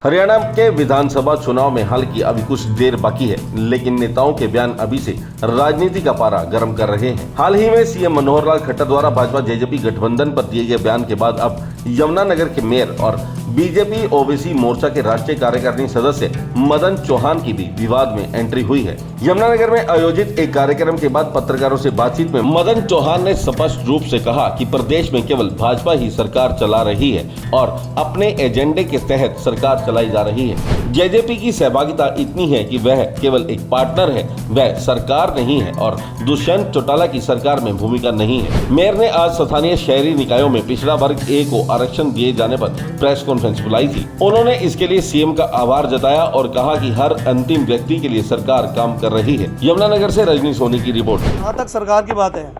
हरियाणा के विधानसभा चुनाव में हालांकि अभी कुछ देर बाकी है, लेकिन नेताओं के बयान अभी से राजनीति का पारा गर्म कर रहे हैं। हाल ही में सीएम मनोहर लाल खट्टर द्वारा भाजपा जेजेपी गठबंधन पर दिए गए बयान के बाद अब यमुनानगर के मेयर और बीजेपी ओबीसी मोर्चा के राष्ट्रीय कार्यकारिणी सदस्य मदन चौहान की भी विवाद में एंट्री हुई है। यमुनानगर में आयोजित एक कार्यक्रम के बाद पत्रकारों से बातचीत में मदन चौहान ने स्पष्ट रूप से कहा कि प्रदेश में केवल भाजपा ही सरकार चला रही है और अपने एजेंडे के तहत सरकार चलाई जा रही है। जेजेपी की सहभागिता इतनी है कि वह केवल एक पार्टनर है, वह सरकार नहीं है और दुष्यंत चौटाला की सरकार में भूमिका नहीं है। मेयर ने आज स्थानीय शहरी निकायों में पिछड़ा वर्ग ए को आरक्षण दिए जाने पर प्रेस कॉन्फ्रेंस बुलाई थी। उन्होंने इसके लिए सीएम का आभार जताया और कहा कि हर अंतिम व्यक्ति के लिए सरकार काम कर रही है। यमुनानगर से रजनी सोनी की रिपोर्ट। जहाँ तक सरकार की बात है,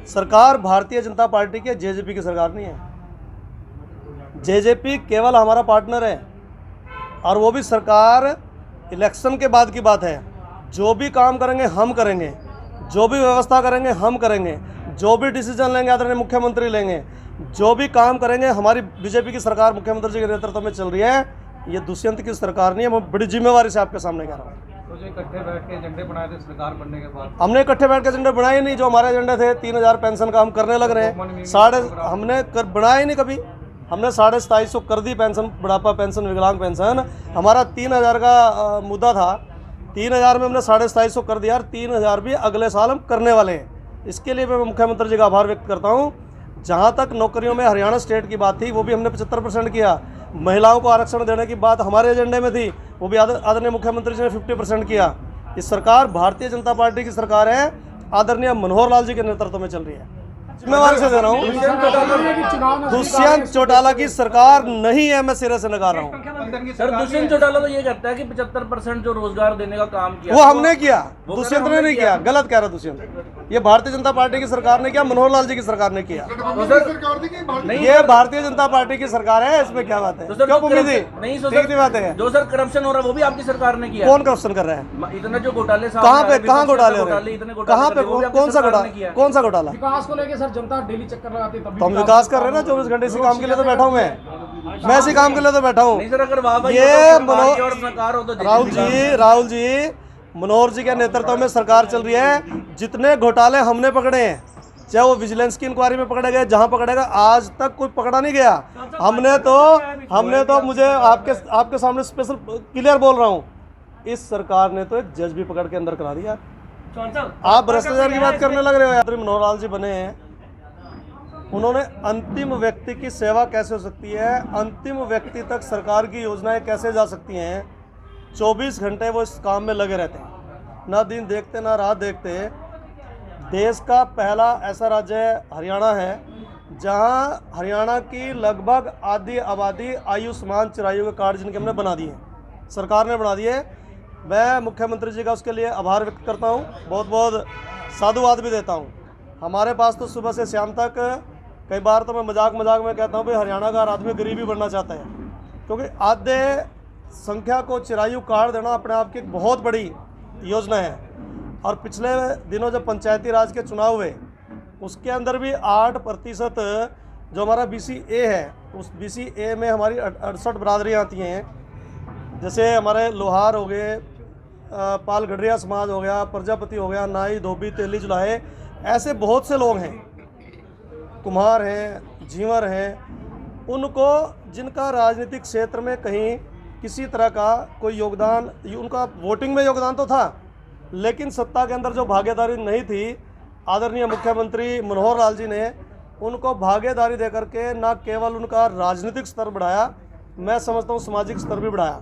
सरकार भारतीय जनता पार्टी की, जेजेपी की सरकार नहीं है। जेजेपी केवल हमारा पार्टनर है और वो भी सरकार इलेक्शन के बाद की बात है। जो भी काम करेंगे हम करेंगे, जो भी व्यवस्था करेंगे हम करेंगे, जो भी डिसीजन लेंगे आदरणीय मुख्यमंत्री लेंगे, जो भी काम करेंगे। हमारी बीजेपी की सरकार मुख्यमंत्री जी के नेतृत्व में चल रही है। ये दुष्यंत की सरकार नहीं है। मैं बड़ी जिम्मेवारी से आपके सामने कह रहा हूँ। तो जो इकट्ठे बैठ के एजेंडे बनाए थे सरकार बनने के बाद, हमने इकट्ठे बैठ के एजेंडे बनाए ही नहीं। जो हमारे एजेंडे थे 3000 पेंशन का हम करने लग रहे हैं। हमने बनाया ही नहीं कभी। हमने 2750 कर दी पेंशन, बुढ़ापा पेंशन, विकलांग पेंशन। हमारा 3000 का मुद्दा था। 3000 में हमने 2750 कर दिया और 3000 भी अगले साल हम करने वाले हैं। इसके लिए मैं मुख्यमंत्री जी का आभार व्यक्त करता हूँ। जहाँ तक नौकरियों में हरियाणा स्टेट की बात थी, वो भी हमने 75% किया। महिलाओं को आरक्षण देने की बात हमारे एजेंडे में थी, वो भी आदरणीय मुख्यमंत्री जी ने 50% किया। इस सरकार भारतीय जनता पार्टी की सरकार है, आदरणीय मनोहर लाल जी के नेतृत्व में चल रही है। जिम्मेवारी से दे रहा हूँ। दुष्यंत चौटाला की सरकार नहीं है, मैं सिरे से नकार रहा हूँ। सर, दुष्यंत चौटाला तो ये कहता है कि 75% जो रोजगार देने का काम किया वो हमने किया, दुष्यंत ने नहीं किया। गलत कह रहा दुष्यंत। ये भारतीय जनता पार्टी की सरकार ने किया, मनोहर लाल जी की सरकार ने किया। ये भारतीय जनता पार्टी की सरकार है, इसमें क्या बात है? क्यों घूमी थी? नहीं बात है। जो सर करप्शन हो रहा है वो भी आपकी सरकार ने किया। कौन करप्शन कर रहा है? इतना जो घोटाले, कहाँ पे घोटाले हो रहे हैं? कहाँ पे? कौन सा घोटाला? कौन सा घोटाला? विकास को लेकर सर जनता डेली चक्कर लगाती है। तो हम विकास कर रहे हैं ना 24 घंटे। इसी काम के लिए तो बैठा हूँ मैं इसी काम के लिए तो बैठा हूँ। ये राहुल जी मनोहर जी के नेतृत्व में सरकार चल रही है। जितने घोटाले हमने पकड़े हैं, चाहे वो विजिलेंस की इंक्वायरी में पकड़े गए, जहां पकड़ेगा, आज तक कोई पकड़ा नहीं गया। हमने तो मुझे आपके सामने स्पेशल क्लियर बोल रहा हूं, इस सरकार ने तो एक जज भी पकड़ के अंदर करा दिया। आप भ्रष्टाचार की बात करने लग रहे हो। यात्री मनोहर लाल जी बने हैं, उन्होंने अंतिम व्यक्ति की सेवा कैसे हो सकती है, अंतिम व्यक्ति तक सरकार की योजनाएं कैसे जा सकती हैं, 24 घंटे वो इस काम में लगे रहते हैं। ना दिन देखते ना रात देखते। देश का पहला ऐसा राज्य हरियाणा है जहां हरियाणा की लगभग आधी आबादी आयुष्मान चिरायु के कार्ड जिनके हमने बना दिए, सरकार ने बना दिए। मैं मुख्यमंत्री जी का उसके लिए आभार व्यक्त करता हूं, बहुत बहुत साधुवाद भी देता हूं। हमारे पास तो सुबह से शाम तक, कई बार तो मैं मजाक में कहता हूं भाई हरियाणा का हर आदमी गरीब ही बनना चाहता है, क्योंकि आधे संख्या को चिरायु कार्ड देना अपने आप की एक बहुत बड़ी योजना है। और पिछले दिनों जब पंचायती राज के चुनाव हुए, उसके अंदर भी 8% जो हमारा BCA है, उस BCA में हमारी 68 बरादरियाँ आती हैं। जैसे हमारे लोहार हो गए, पाल गडरिया समाज हो गया, प्रजापति हो गया, नाई, धोबी, तेली, जुलाहे, ऐसे बहुत से लोग हैं, कुम्हार हैं, झींवर हैं। उनको जिनका राजनीतिक क्षेत्र में कहीं किसी तरह का कोई योगदान, उनका वोटिंग में योगदान तो था, लेकिन सत्ता के अंदर जो भागीदारी नहीं थी, आदरणीय मुख्यमंत्री मनोहर लाल जी ने उनको भागीदारी देकर के न केवल उनका राजनीतिक स्तर बढ़ाया, मैं समझता हूँ सामाजिक स्तर भी बढ़ाया।